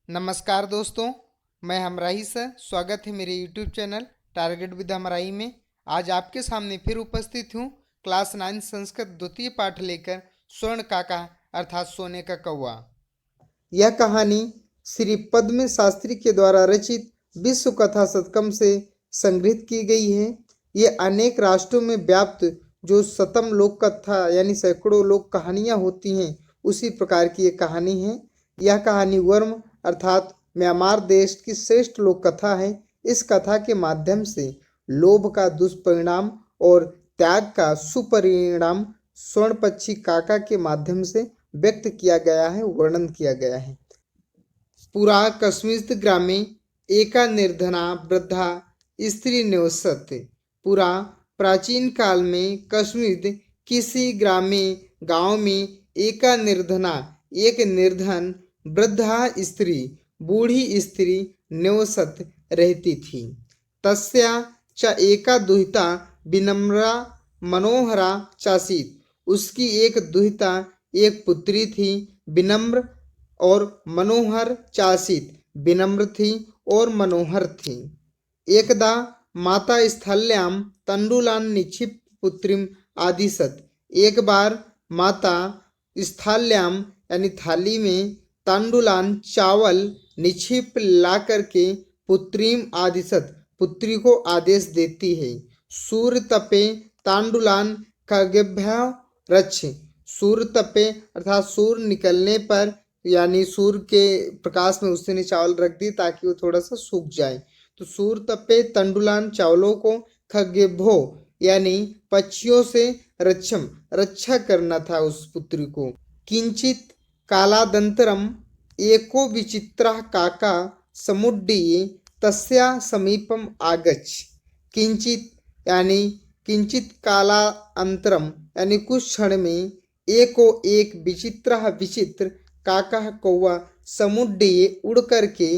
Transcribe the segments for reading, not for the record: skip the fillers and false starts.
नमस्कार दोस्तों, मैं हमराही सर। स्वागत है मेरे यूट्यूब चैनल टारगेट विद हमराही में। आज आपके सामने फिर उपस्थित हूँ क्लास 9 संस्कृत द्वितीय पाठ लेकर स्वर्ण काका अर्थात सोने का कौवा। यह कहानी श्री पद्म शास्त्री के द्वारा रचित विश्व कथा शतकम से संग्रहित की गई है। ये अनेक राष्ट्रों में व्याप्त जो शतम लोक कथा यानी सैकड़ों लोक कहानियाँ होती हैं, उसी प्रकार की ये कहानी है। यह कहानी वर्म अर्थात म्यांमार देश की श्रेष्ठ लोक कथा है। इस कथा के माध्यम से लोभ का दुष्परिणाम और त्याग का सुपरिणाम स्वर्ण पक्षी काका के माध्यम से व्यक्त किया गया है, वर्णन किया गया है। पुरा कस्मिंश्चित् ग्रामे एका निर्धना वृद्धा स्त्री निवसत। पुरा प्राचीन काल में कस्मिंश्चित् किसी गांव में एका निर्धना एक निर्धन वृद्धा स्त्री बूढ़ी स्त्री निवसत रहती थी। तस्या च एका दुहिता विनम्रा मनोहरा चासीत। उसकी एक दुहिता एक पुत्री थी, विनम्र और मनोहर चासीत, विनम्र थी और मनोहर थी। एकदा माता स्थल्याम तंडुलान निक्षिप पुत्रीम आदिशत। एक बार माता स्थाल्याम यानी थाली में तांडुलान चावल निक्षिप ला करके पुत्रीम आदिशत पुत्री को आदेश देती है। सूर्य तपे तांडुलान खगेभ्य रक्ष। सूर्य तपे अर्थात सूर्य निकलने पर यानी सूर्य के प्रकाश में उसने चावल रख दी ताकि वो थोड़ा सा सूख जाए। तो सूर्य तपे तंडुलान चावलों को खगेभ्यो यानी पक्षियों से रक्षा करना था उस पुत्री को। किंचित कालादंतरम एको विचित्रः काका समुड्डीय तस्या समीपम आगच्छ। किंचित यानी किंचित कालांतरम यानी कुछ क्षण में एक विचित्र काका कौवा समुड्डीय उड़ करके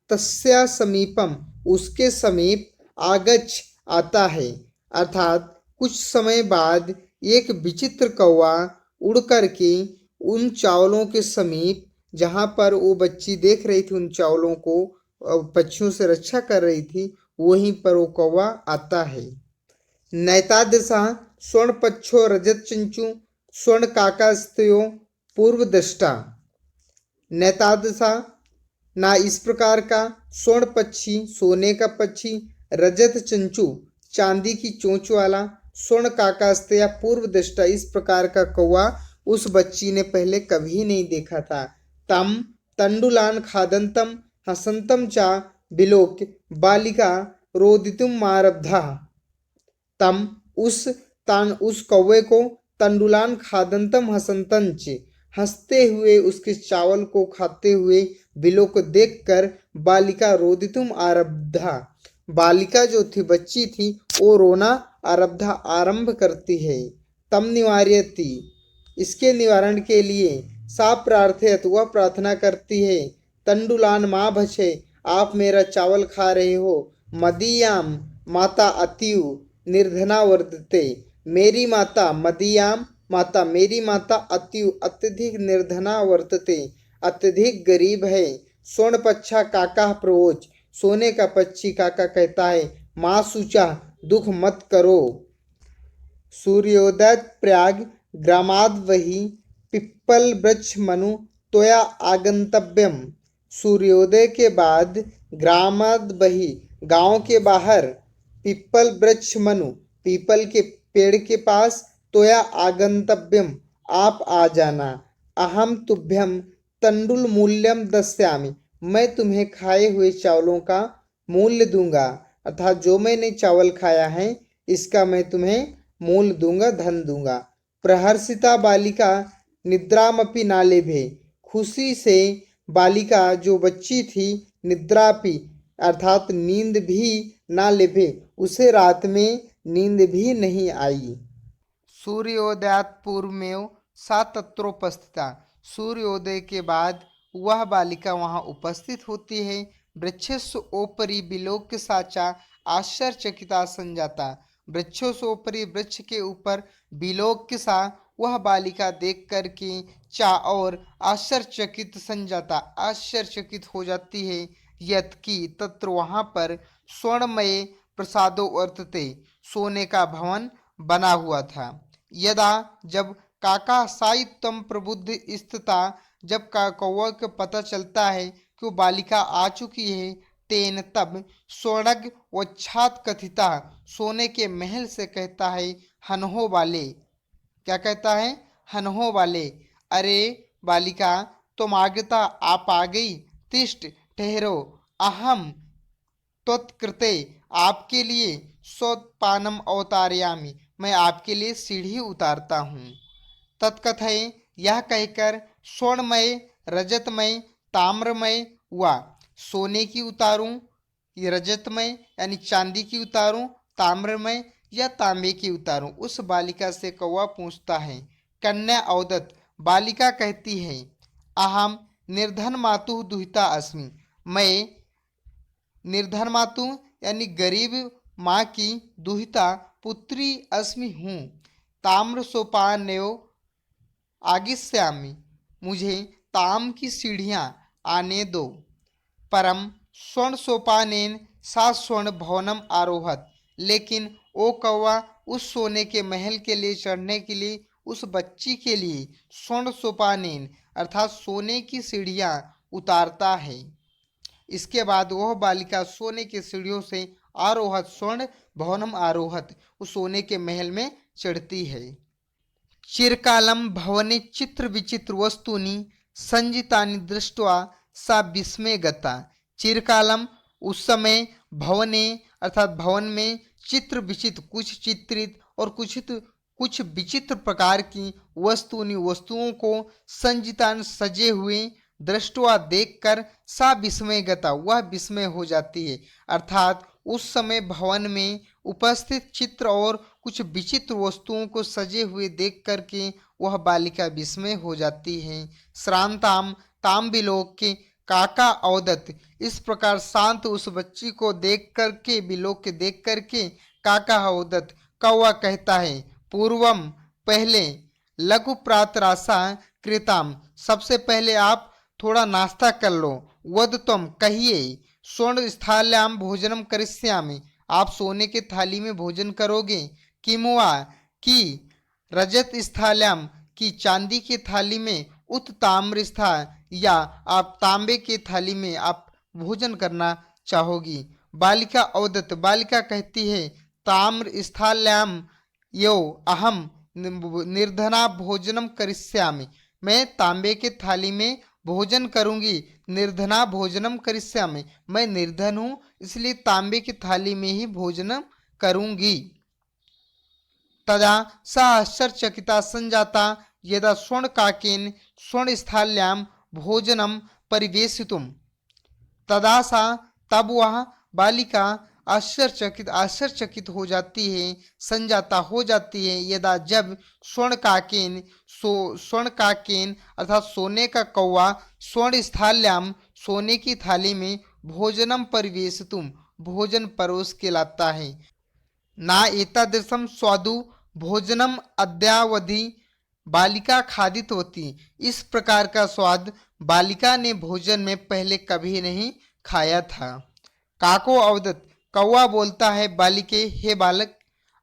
तस्या समीपम उसके समीप आगच्छ आता है। अर्थात कुछ समय बाद एक विचित्र कौवा उड़ करके उन चावलों के समीप जहाँ पर वो बच्ची देख रही थी, उन चावलों को पक्षियों से रक्षा कर रही थी, वहीं पर वो कौवा आता है। नैतादृशा स्वर्ण पक्षो रजत चंचु स्वर्ण काकास्तयो पूर्व दृष्टा। नैतादृशा ना इस प्रकार का स्वर्ण पक्षी सोने का पक्षी, रजत चंचु चांदी की चोंच वाला, स्वर्ण काकास्तया पूर्व दृष्टा इस प्रकार का कौवा उस बच्ची ने पहले कभी नहीं देखा था। तम तंडुलान खादंतम हसंतम चा बिलोक बालिका रोदितुम मारब्धा। तम उस कौवे को तंडुलान खादंतम हसंतंच हंसते हुए उसके चावल को खाते हुए बिलों को देखकर बालिका रोदितुम आरब्धा बालिका जो थी बच्ची थी वो रोना आरब्धा आरंभ करती है। तम निवार्यति इसके निवारण के लिए सा प्रार्थयत वह प्रार्थना करती है। तंडुलान माँ भछे आप मेरा चावल खा रहे हो। मदीयाम माता अतिव निर्धना वर्तते मेरी माता मदीयाम माता मेरी माता अतिव अत्यधिक निर्धना वर्तते अत्यधिक गरीब है। स्वर्ण पच्छा काका प्रवोच सोने का पक्षी काका कहता है माँ सूचा दुख मत करो। सूर्योदय प्रयाग ग्रामाद वही पिप्पल वृक्ष मनु त्वया आगंतव्यम। सूर्योदय के बाद ग्रामाद वही गांव के बाहर पिप्पल वृक्ष मनु पीपल के पेड़ के पास त्वया आगंतव्यम आप आ जाना। अहम तुभ्यम तंडुल मूल्यम दस्यामि मैं तुम्हें खाए हुए चावलों का मूल्य दूंगा। अर्थात जो मैंने चावल खाया है इसका मैं तुम्हें मूल्य दूंगा, धन दूंगा। प्रहर्षिता बालिका निद्रामपि ना लेभे खुशी से बालिका जो बच्ची थी निद्रापि अर्थात नींद भी ना लेभे उसे रात में नींद भी नहीं आई। सूर्योदयात पूर्वमेव सा तत्रोपस्थिता सूर्योदय के बाद वह बालिका वहाँ उपस्थित होती है। वृक्षस्योपरि विलोक्य साचा आश्चर्यचकिता संजाता वृक्षों से ऊपरी वृक्ष के ऊपर विलोक्य सा वह बालिका देख कर के और आश्चर्यचकित हो जाती है। यत की तत्र वहाँ पर स्वर्णमय प्रसादो वर्तते, सोने का भवन बना हुआ था। यदा जब काका सायुतम प्रबुद्ध स्थिता, जब का कौवा को पता चलता है कि वो बालिका आ चुकी है, तेन तब स्वर्णग वच्छात कथिता, सोने के महल से कहता है हनहो वाले। क्या कहता है? हनहो वाले, अरे बालिका तुम आगता, आप आ गई। तिष्ठ, ठहरो। अहम त्वत्कृते, आपके लिए सोत्पानम अवतारयामि, मैं आपके लिए सीढ़ी उतारता हूँ। तत्कथय, यह कहकर स्वर्णमय, रजतमय, ताम्रमय हुआ, सोने की उतारूं, ये रजतमय यानी चांदी की उतारूं, ताम्रमय या तांबे की उतारूं, उस बालिका से कौवा पूछता है। कन्या अवदत, बालिका कहती है, अहम निर्धन मातु दुहिता अस्मि, मैं निर्धन मातु यानी गरीब माँ की दुहिता पुत्री अस्मि हूँ। ताम्र सोपान्यो आगिस्यामि, मुझे ताम की सीढ़ियाँ आने दो। परम स्वर्ण सोपानेन सा स्वर्ण भवनम आरोहत, लेकिन ओ कौवा उस सोने के महल के लिए चढ़ने के लिए उस बच्ची के लिए स्वर्ण सोपानेन अर्थात सोने की सीढ़ियाँ उतारता है। इसके बाद वह बालिका सोने की सीढ़ियों से आरोहत स्वर्ण भवनम आरोहत, उस सोने के महल में चढ़ती है। चिरकालम भवने चित्र विचित्र वस्तुनि संजितानि दृष्ट्वा सा विस्मय गता। चिरकालम उस समय, भवने अर्थात भवन में, चित्र विचित्र कुछ चित्रित और कुछ विचित्र प्रकार की वस्तुनि वस्तुओं को, संजितान सजे हुए, दृष्टवा देखकर, सा विस्मय गता वह विस्मय हो जाती है। अर्थात उस समय भवन में उपस्थित चित्र और कुछ विचित्र वस्तुओं को सजे हुए देख करके वह बालिका विस्मय हो जाती है। श्रांताम ताम विलोक के काका अवदत, इस प्रकार शांत उस बच्ची को देख करके, विलोक के देख करके काका अवदत, कौवा कहता है, पूर्वम पहले, लघु प्रातराशा कृताम, सबसे पहले आप थोड़ा नाश्ता कर लो। वद तुम कहिए, स्वर्ण स्थाल्याम भोजनम करिष्यामि, आप सोने के थाली में भोजन करोगे। किमुआ की रजत स्थाल्याम, की चांदी की थाली में, उत ताम्र स्था, या आप तांबे की थाली में आप भोजन करना चाहोगी। बालिका अवदत, बालिका कहती है, ताम्र स्थाल्याम यो अहम निर्धना भोजनम करिष्यामि, मैं तांबे के थाली में भोजन करूंगी। निर्धना भोजनम करिष्यामि, मैं निर्धन हूँ इसलिए तांबे की थाली में ही भोजन करूंगी। तदा सा आश्चर्यचकिता संजाता यदा स्वर्ण काकेन स्वर्ण स्थाल्याम भोजनम परिवेशितुम, तदा सा तब वह बालिका आश्चर्यचकित हो जाती है, संजाता हो जाती है, यदा जब स्वर्ण काकेन अर्थात सोने का कौवा, स्वर्ण स्थाल्याम सोने की थाली में, भोजनम परिवेशितुम भोजन परोस के लाता है। ना एतादृशम स्वादु भोजनम अद्यावधि बालिका खादित होती, इस प्रकार का स्वाद बालिका ने भोजन में पहले कभी नहीं खाया था। काको अवदत, कौवा बोलता है, बालिके, हे बालक,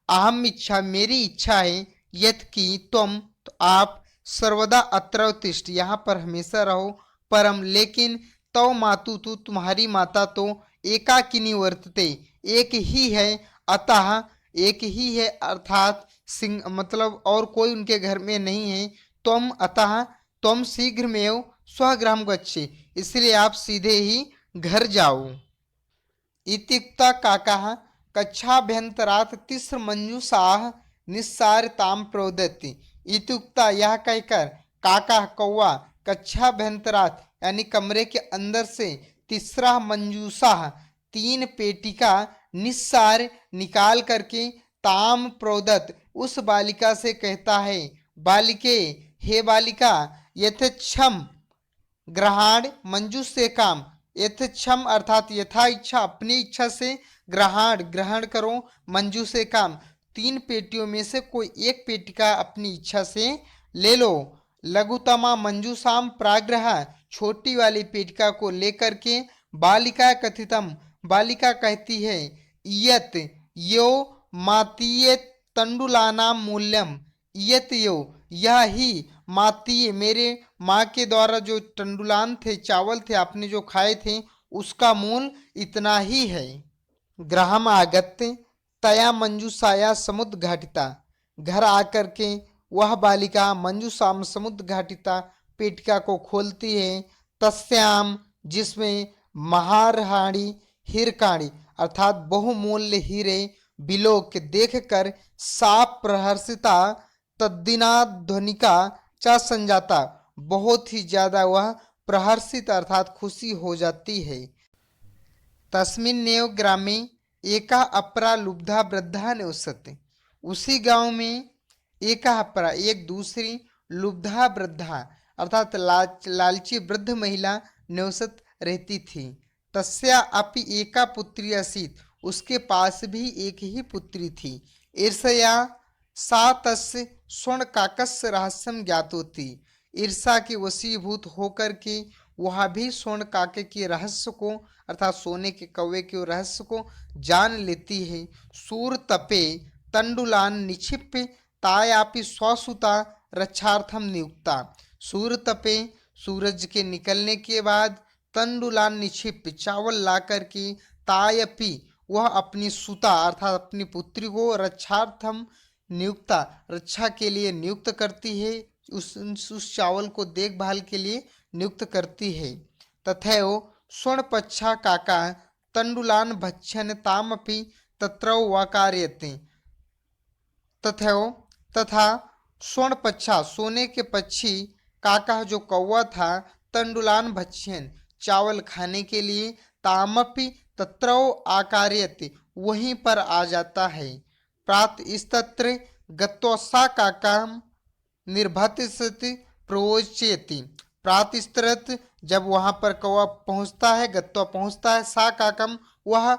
अहम इच्छा, मेरी इच्छा है, यत की तुम, तो आप, सर्वदा अत्र उत्तिष्ठ, यहाँ पर हमेशा रहो, परम, लेकिन, तव मातु, तू तुम्हारी माता तो एकाकिनी वर्तते, एक ही है, अतः एक ही है अर्थात सिंह मतलब और कोई उनके घर में नहीं है। तुम अतः तुम शीघ्र में स्वगृहम गच्छे, इसलिए आप सीधे ही घर जाओ। इत्युक्ता काका कक्षाभ्यंतरात् तिस्र मंजूषाः निस्सारताम प्रोदति। इत्युक्ता, यह कहकर, काका कौवा, कक्षाभ्यंतरात् यानी कमरे के अंदर से, तीसरा मंजूषा तीन पेटिका, निस्सार निकाल करके, ताम प्रोदत उस बालिका से कहता है, बालिके, हे बालिका, यथेच्छम ग्रहण मंजूष से काम, यथेच्छम अर्थात यथा इच्छा, अपनी इच्छा से, ग्रहण ग्रहण करो, मंजू से काम, 3 पेटियों में से कोई एक पेटिका अपनी इच्छा से ले लो। लघुतमा मंजूषाम प्राग्रह, छोटी वाली पेटिका को लेकर के बालिका कथितम, बालिका कहती है, इयत यो मातीय तंडुलानाम मूल्यम, इयत यो यह ही, मातीय मेरे माँ के द्वारा जो तंडुलान थे, चावल थे, आपने जो खाए थे, उसका मूल इतना ही है। ग्राहम आगत्य तया मंजूषाया समुद्र घाटिता, घर आकर के वह बालिका मंजूषाम समुद्र घाटिता पेटिका को खोलती है। तस्याम जिसमें महारहाड़ी हीरकाणी अर्थात बहुमूल्य हीरे बिलोक देखकर सा प्रहर्षिता तद्दिनाध्वनिका चा संजाता, बहुत ही ज्यादा वह प्रहर्षित अर्थात खुशी हो जाती है। तस्मिन्नेव ग्रामे एका अपरा लुब्धा वृद्धा निवसते, उसी गांव में एका अपरा एक दूसरी लुब्धा वृद्धा अर्थात लालची वृद्ध महिला निवसत रहती थी। तस्या अपि एका पुत्री असीत, उसके पास भी एक ही पुत्री थी। ईर्ष्या सा तस्य स्वर्ण काकस्य रहस्यम ज्ञात होती, ईर्षा के वशीभूत होकर के वह भी स्वर्ण काके के रहस्य को अर्थात सोने के कौवे के रहस्य को जान लेती है। सूर तपे तंडुलान निक्षिप्य तायापि स्वसुता रक्षार्थम नियुक्ता, सूर तपे सूरज के निकलने के बाद तंडुलान निक्षिप्य चावल ला करके तायपि वह अपनी सुता अर्थात अपनी पुत्री को रक्षार्थम नियुक्ता रक्षा के लिए नियुक्त करती है, उस चावल को देखभाल के लिए नियुक्त करती है। तथैव स्वर्णपच्छा काका तंडुलान भक्षण तामपि तत्रौ वकारयते, तथा स्वर्णपच्छा सोने के पक्षी काका जो कौवा था तंडुलान भक्षण चावल खाने के लिए तामपि तत्रौ आकार्यते वहीं पर आ जाता है। प्रात इस्तत्र गत्वा सा काकाम निर्भतिसति प्रोचयति, प्रातिस्तरत जब वहां पर कौवा पहुंचता है, गत्वा पहुंचता है, सा काकम वह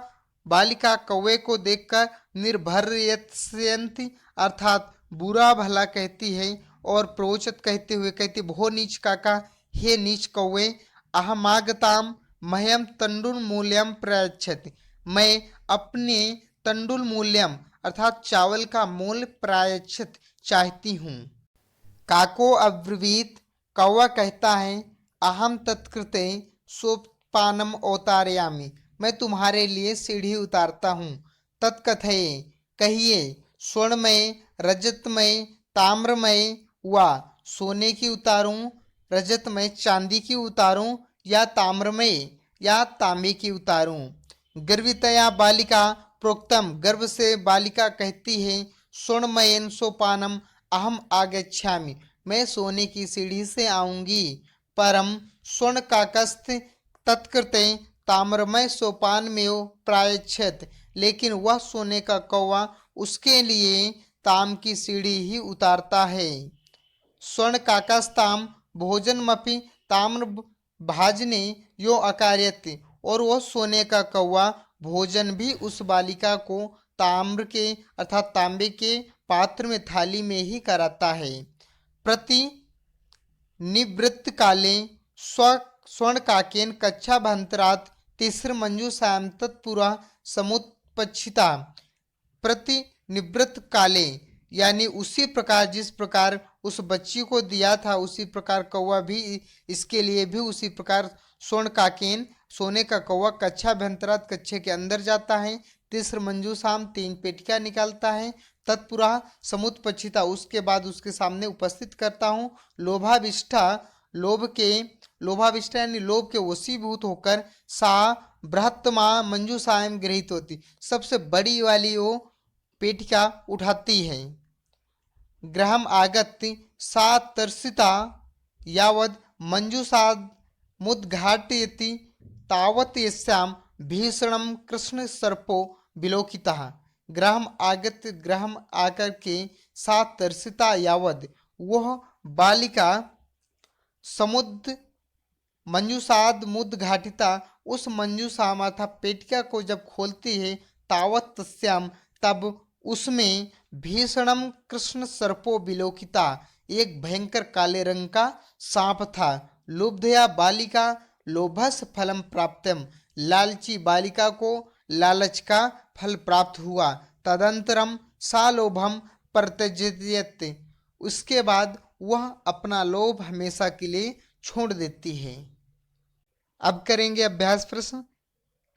बालिका कौवे को देखकर निर्भर्यस्यन्ति अर्थात बुरा भला कहती है और प्रोचत कहते हुए कहती, भो नीच काका, हे नीच कौवे, अहमागताम मह्यम तंडुल मूल्यम प्रायच्छति, मैं अपने तंडुल मूल्यम अर्थात चावल का मूल प्रायश्चित चाहती हूँ। काको अब्रवीत, कौवा कहता है, अहम तत्कृते सोपानम अवतारयामि, मैं तुम्हारे लिए सीढ़ी उतारता हूँ। तत्कथये, कहिए, स्वर्णमय रजतमय ताम्रमय व सोने की उतारूं, रजतमय चांदी की उतारूं या ताम्रमय या तांबे की उतारूं। गर्वितया बालिका प्रोक्तम, गर्व से बालिका कहती है, स्वर्णमयन सोपानम अहम आगच्छामि, मैं सोने की सीढ़ी से आऊंगी। परम स्वर्ण काकस्थ तत्कृते ताम्रमय सोपान में प्रायच्छत, लेकिन वह सोने का कौवा उसके लिए ताम की सीढ़ी ही उतारता है। स्वर्ण काकास्ताम भोजनमपि ताम्र भाजने यो अकार्यत, और वह सोने का कौवा भोजन भी उस बालिका को ताम्र के अर्थात तांबे के पात्र में थाली में ही कराता है। प्रति निवृत्त काले स्वर्ण काकेन कच्छा भंतरात तीसर मंजूषायाम तत्पुरा समुत्पच्छिता, प्रति निवृत्त काले यानी उसी प्रकार जिस प्रकार उस बच्ची को दिया था उसी प्रकार कौवा भी इसके लिए भी उसी प्रकार स्वर्ण काकेन सोने का कौवा कच्छा भंतरात कच्छे के अंदर जाता है। तीसर मंजूषाम 3 पेटिका निकालता है। तत्पुरा समुत्पच्छिता उसके बाद उसके सामने उपस्थित करता हूँ। लोभाविष्ठा लोभाविष्ठा यानी लोभ के वशीभूत होकर सा बृहत्तमा मंजूषाएं गृहीत होती, सबसे बड़ी वाली वो पेटिका उठाती है। ग्रहम आगत्य सा तर्षिता यावद मंजूषाद मुद्घाटयति तावत यस्याम भीषणम कृष्ण सर्पो विलोकितः, ग्रहम आगत्य ग्रहम आकर के सा तर्षिता यावद वह बालिका समुद्र मंजूषाद मुद्घाटिता उस मंजूषाम अर्थात पेटिका को जब खोलती है, तावत तस्याम तब उसमें भीषणम कृष्ण सर्पो विलोकिता, एक भयंकर काले रंग का सांप था। लुब्धया बालिका लोभस फलम प्राप्तम, लालची बालिका को लालच का फल प्राप्त हुआ। तदंतरम सा लोभम प्रत्यज्यते, उसके बाद वह अपना लोभ हमेशा के लिए छोड़ देती है। अब करेंगे अभ्यास प्रश्न।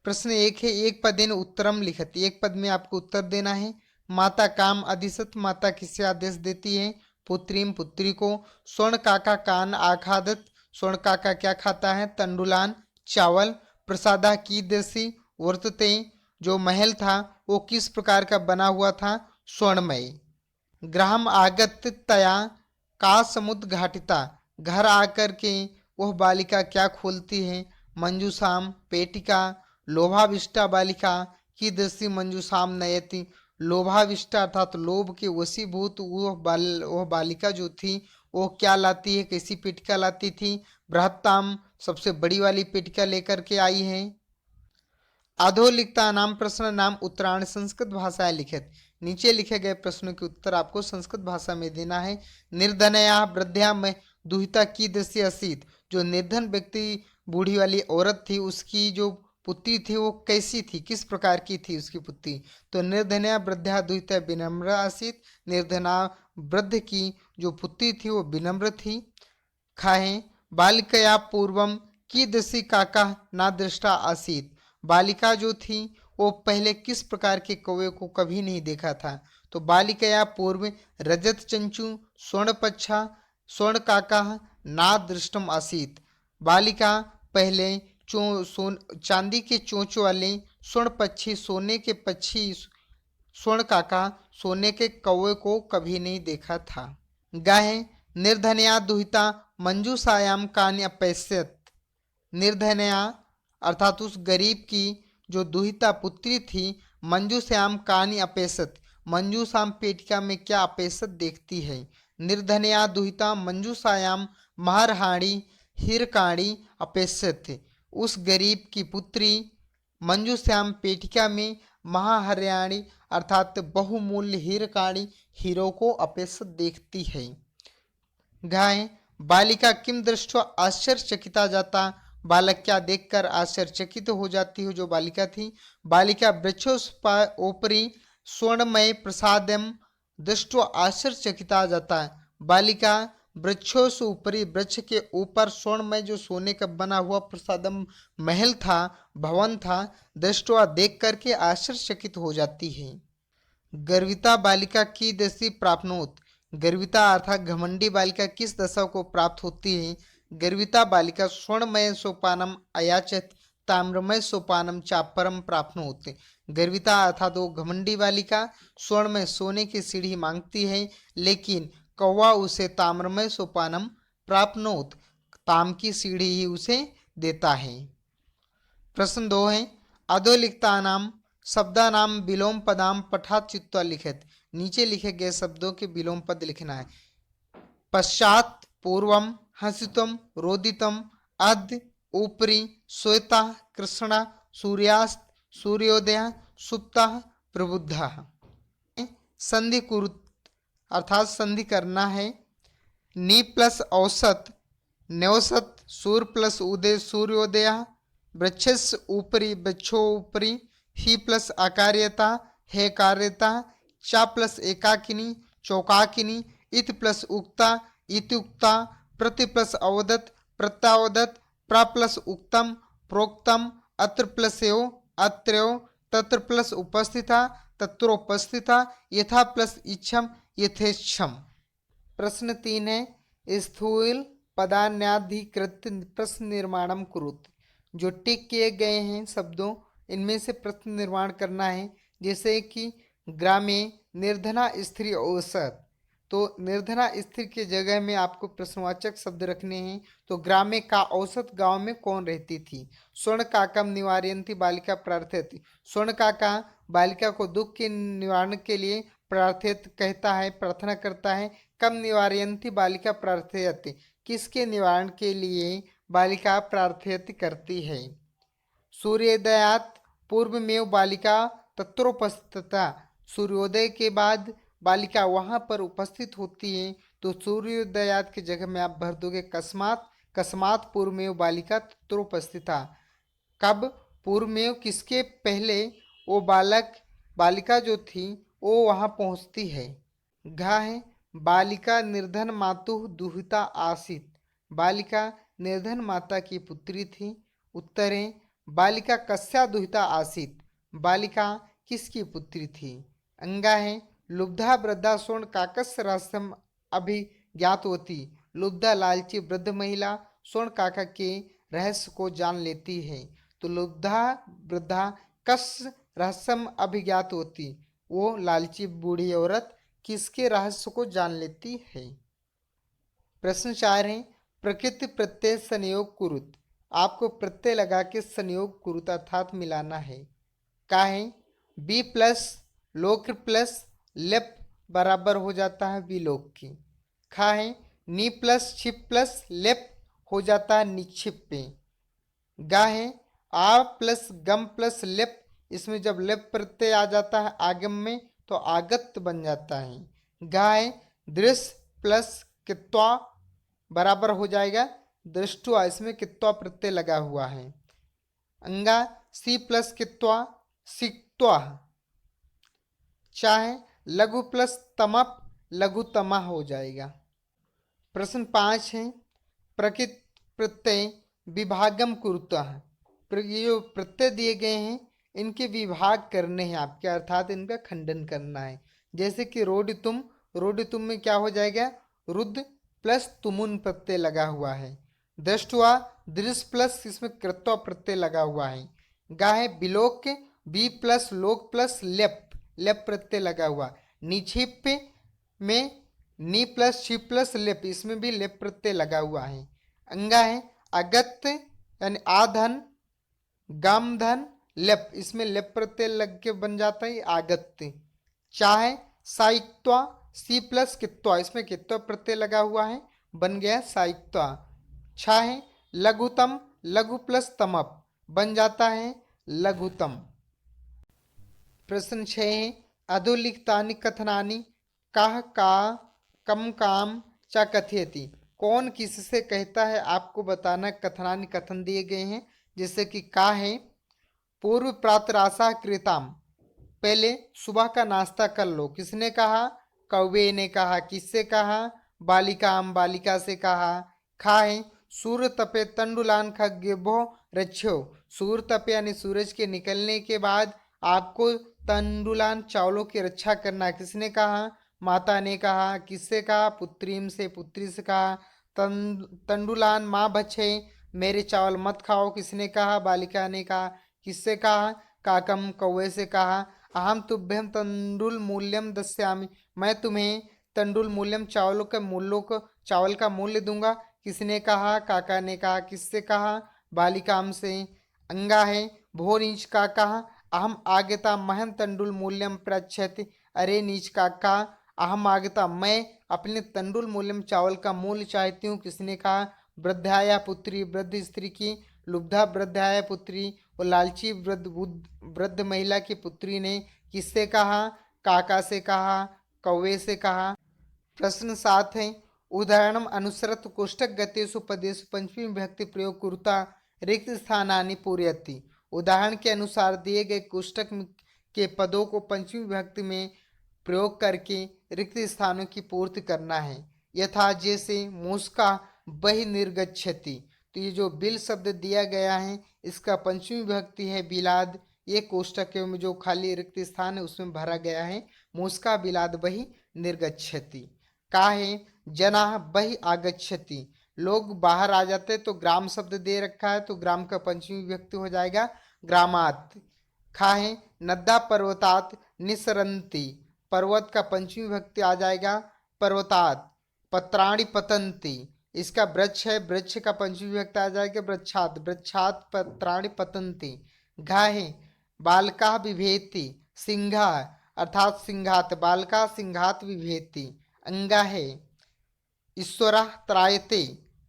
प्रश्न एक है, एक पदेन उत्तरम लिखत, एक पद में आपको उत्तर देना है। माता काम अधिसत, माता किसे आदेश देती है? पुत्रीम, पुत्री को। स्वर्ण काका कान आखादत, स्वर्ण काका क्या खाता है? तंडुलान, चावल। प्रसादा की देसी वर्तते, जो महल था वो किस प्रकार का बना हुआ था? स्वर्णमय। ग्राम आगत तया का समुद्र घाटिता, घर आकर के वह बालिका क्या खोलती है? मंजूषाम पेटिका। लोभाविष्टा बालिका की दृष्टि मंजूषाम नयति, लोभाविष्टा अर्थात लोभ के वशीभूत वह बालिका जो थी वो क्या लाती है? कैसी पेटिका लाती थी? बृहत्ताम, सबसे बड़ी वाली पेटिका लेकर के आई है। अधोलिखिता नाम प्रश्न नाम उत्तरायण संस्कृत भाषा लिखित, नीचे लिखे गए प्रश्नों के उत्तर आपको संस्कृत भाषा में देना है। निर्धनया वृद्धा में दुहिता की दृश्य असीत, जो निर्धन व्यक्ति बूढ़ी वाली औरत थी उसकी जो पुत्री थी वो कैसी थी, किस प्रकार की थी उसकी पुत्री? तो निर्धनया वृद्धा दुहिता विनम्र आसीत, निर्धना वृद्ध की जो पुत्री थी वो विनम्र थी। खाए बालिकया पूर्वम की दृष्टि काका ना दृष्टा आसीत, बालिका जो थी वो पहले किस प्रकार के कौवे को कभी नहीं देखा था? तो बालिकया पूर्व रजत चंचू स्वर्ण पच्छा स्वर्ण काका ना दृष्टम आसीत, बालिका पहले चांदी के चोंच वाले स्वर्ण पक्षी सोने के पक्षी स्वर्ण काका सोने के कौवे को कभी नहीं देखा था। गाय निर्धनया दुहिता मंजूषायाम कान्य अपैश्यत, निर्धनया अर्थात उस गरीब की जो दुहिता पुत्री थी मंजूश्याम कानी अपेसत, मंजूश्याम पेटिका में क्या अपेसत देखती है? निर्धनया दुहिता मंजूषायाम महारहाणी हीरकाणी अपेसत, उस गरीब की पुत्री मंजूश्याम पेटिका में महाहरियाणी अर्थात बहुमूल्य हीरकाणी हीरो को अपेसत देखती है। गाय बालिका किम दृष्टवा आश्चर्यचकिता जाता, बालक क्या देखकर आश्चर्यचकित हो जाती है जो बालिका थी? बालिका वृक्षोपरि स्वर्णमय प्रसादम दृष्टवा आश्चर्यचकिता जाता, बालिका वृक्षों ऊपरी वृक्ष के ऊपर स्वर्णमय जो सोने का बना हुआ प्रसादम महल था, भवन था, दृष्टवा देख करके आश्चर्यचकित हो जाती है। गर्विता बालिका की दृष्टि प्राप्नोत, गर्विता अर्थात घमंडी बालिका किस दशा को प्राप्त होती है? गर्विता बालिका स्वर्णमय सोपानम अयाचत ताम्रमय सोपानम चापरम प्राप्नोत, गर्विता अर्थात वो घमंडी बालिका स्वर्णमय सोने की सीढ़ी मांगती है लेकिन कौवा उसे ताम्रमय सोपानम प्राप्नोत, ताम की सीढ़ी ही उसे देता है। प्रश्न 2 है, अधोलिखिता नाम शब्दा नाम विलोम पदाम पठात चित्वा लिखित, नीचे लिखे गए शब्दों के विलोम पद लिखना है। पश्चात पूर्वम हसितम रोदितम अद्य ऊपरी श्वेता कृष्णा सूर्यास्त सूर्योदय सुप्ता प्रबुद्धा। संधि कुरुत अर्थात संधि करना है। नी प्लस औसत न्यौसत, सूर्य प्लस उदय सूर्योदय, वृक्षस ऊपरी वृक्षो ऊपरी, ही प्लस अकार्यता है कार्यता, चा प्लस एकाकिनी चौकाकिनी, इत प्लस उक्ता इत्युक्ता, प्रति प्लस अवदत प्रत्यावदत, प्रा प्लस उक्तम प्रोक्तम, अत्र प्लस एव अत्रयो, तत्र प्लस उपस्थिता तत्रोपस्थिता, यथा प्लस इच्छम यथेच्छम। प्रश्न 3 है, स्थूल पदान्याधिकृत प्रश्न निर्माणम कुरुत, जो टिक किए गए हैं शब्दों इनमें से प्रश्न निर्माण करना है। जैसे कि ग्रामे निर्धना स्त्री औसत, तो निर्धना स्त्री के जगह में आपको प्रश्नवाचक शब्द रखने हैं। तो ग्रामे का औसत गांव में कौन रहती थी? स्वर्ण काकम निवारयंती बालिका प्रार्थयति, स्वर्ण काका बालिका को दुख के निवारण के लिए प्रार्थित कहता है, प्रार्थना करता है। कम निवारयंती बालिका प्रार्थयति, किसके निवारण के लिए बालिका प्रार्थयति करती है? सूर्योदयात पूर्व में बालिका तत्रोपस्थिता, सूर्योदय के बाद बालिका वहां पर उपस्थित होती है, तो सूर्योदयात की जगह में आप भर दोगे कस्मात, कस्मात पूर्वमेव बालिका तत्र उपस्थिता। कब? पूर्वमेव किसके पहले वो बालिका जो थी वो वहां पहुंचती है। घा है बालिका निर्धन मातुः दुहिता आसीत। बालिका निर्धन माता की पुत्री थी। उत्तरें बालिका कस्या दुहिता आसीत। बालिका किसकी पुत्री थी। अंगा है लुब्धा वृद्धा स्वर्ण काकस्य रहस्यम अभिज्ञातवती। लुब्धा लालची वृद्ध महिला स्वर्ण काका के रहस्य को जान लेती है। तो लुब्धा वृद्धा कस रहस्यम अभिज्ञात होती, वो लालची बूढ़ी औरत किसके रहस्य को जान लेती है। प्रश्न 4 है प्रकृति प्रत्यय संयोग कुरुत। आपको प्रत्यय लगा के संयोग कुरुत अर्थात मिलाना है। का है बी प्लस लोक प्लस लेप बराबर हो जाता है विलोक की। खा है नी प्लस छिप प्लस लेप हो जाता है निक्षिप पे। गा है आ प्लस गम प्लस लेप, इसमें जब लेप प्रत्यय आ जाता है आगम में तो आगत बन जाता है। गा है दृश्य प्लस कित्वा बराबर हो जाएगा दृष्टुआ, इसमें कित्वा प्रत्यय लगा हुआ है। अंगा सी प्लस कित्वा सिक्त्वा। चाहे लघु प्लस तमप लघु तमा हो जाएगा। प्रश्न 5 है प्रकृत प्रत्यय विभागम कुरुतः। ये जो प्रत्यय दिए गए हैं इनके विभाग करने हैं आपके, अर्थात इनका खंडन करना है। जैसे कि रोड तुम में क्या हो जाएगा रुद्ध प्लस तुमुन प्रत्यय लगा हुआ है। दृष्टवा दृश्य प्लस इसमें कृत्वा प्रत्यय लगा हुआ है। गा है बिलोक बी प्लस लोक प्लस लेप लेप प्रत्यय लगा हुआ। निक्षिप में नी प्लस छिप प्लस लेप, इसमें भी लेप प्रत्यय लगा हुआ है। अंगा है अगत्य यानी आधन गम धन लेप, इसमें लेप प्रत्यय लग के बन जाता है आगत्य। चाहे साइक्त्वा सी प्लस कित्वा, इसमें कित्वा प्रत्यय लगा हुआ है बन गया साइक्त्वा। चाहे लघुतम लघु प्लस तमप बन जाता है लघुतम। प्रश्न 6 है अधोलिखितानि कथनानि काह का कम काम चा कथयति। कौन किससे कहता है आपको बताना। कथनानि कथन दिए गए हैं जैसे कि का है पूर्व प्रातराशा कृताम, पहले सुबह का नाश्ता कर लो। किसने कहा? कौवे ने कहा। किससे कहा? बालिकाम बालिका से कहा। खा है सूर्य तपे तंडुलान खग्गेभो रच्छो। सूर्य तपे यानी सूरज के निकलने के बाद आपको तंडुलान चावलों की रक्षा करना। किसने कहा? माता ने कहा। किससे कहा? पुत्रीम से पुत्री से कहा। तंडुलान माँ बच्छे मेरे चावल मत खाओ। किसने कहा? बालिका ने कहा। किससे कहा? काकम कौवे से कहा। अहम तुभ्यम तंडुल मूल्यम दस्यामि, मैं तुम्हें तंडुल मूल्यम चावल का मूल्य दूंगा। किसने कहा? काका ने कहा। किससे कहा? बालिकाम से। अंगा है भो नीच काका अहम आगता महम तंडुल मूल्यम प्रच्छति। अरे नीच काका अहम आगता, मैं अपने तंडुल मूल्यम चावल का मूल्य चाहती हूँ। किसने कहा? वृद्धाया पुत्री, वृद्ध स्त्री की। लुब्धा वृद्धाया पुत्री, वो लालची वृद्ध महिला की पुत्री ने। किससे कहा? काका से कहा। कौवे से कहा। प्रश्न 7 है उदाहरणम अनुसरत कोष्ठक गतेषु पदेषु पंचमी विभक्ति प्रयोग कुरुता रिक्त स्थानानि पूरयति। उदाहरण के अनुसार दिए गए कोष्ठक के पदों को पंचमी विभक्ति में प्रयोग करके रिक्त स्थानों की पूर्ति करना है। यथा जैसे मूसका बहि निर्गच्छति, तो ये जो बिल शब्द दिया गया है इसका पंचमी विभक्ति है बिलाद। ये कोष्ठक में जो खाली रिक्त स्थान है उसमें भरा गया है। मूसका बिलाद बहि निर्गच्छति। का है जना बहि आगच्छति, लोग बाहर आ जाते, तो ग्राम शब्द दे रखा है तो ग्राम का पंचमी विभक्ति हो जाएगा ग्रामात। खा है नद्दा पर्वतात निसरंती, पर्वत का पंचमी विभक्ति आ जाएगा पर्वतात। पत्राणि पतंती, इसका वृक्ष है, वृक्ष का पंचमी विभक्ति आ जाएगा वृक्षात, वृक्षात पत्राणि पतंती। घा है बालका विभेति सिंहा अर्थात सिंघात, बालका सिंघात विभेति। अंगा है ईश्वरा त्रायते,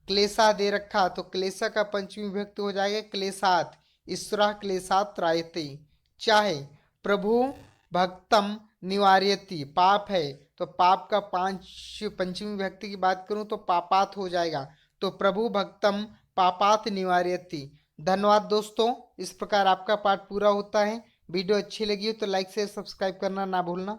क्लेशा दे रखा तो क्लेशा का पंचमी विभक्ति हो जाएगा क्लेशात, ईश्वरा क्लेशात त्रायते। चाहे प्रभु भक्तम निवार्यति, पाप है तो पाप का पंचमी विभक्ति की बात करूं तो पापात हो जाएगा। तो प्रभु भक्तम पापात निवार्यति। धन्यवाद दोस्तों, इस प्रकार आपका पाठ पूरा होता है। वीडियो अच्छी लगी हो तो लाइक शेयर सब्सक्राइब करना ना भूलना।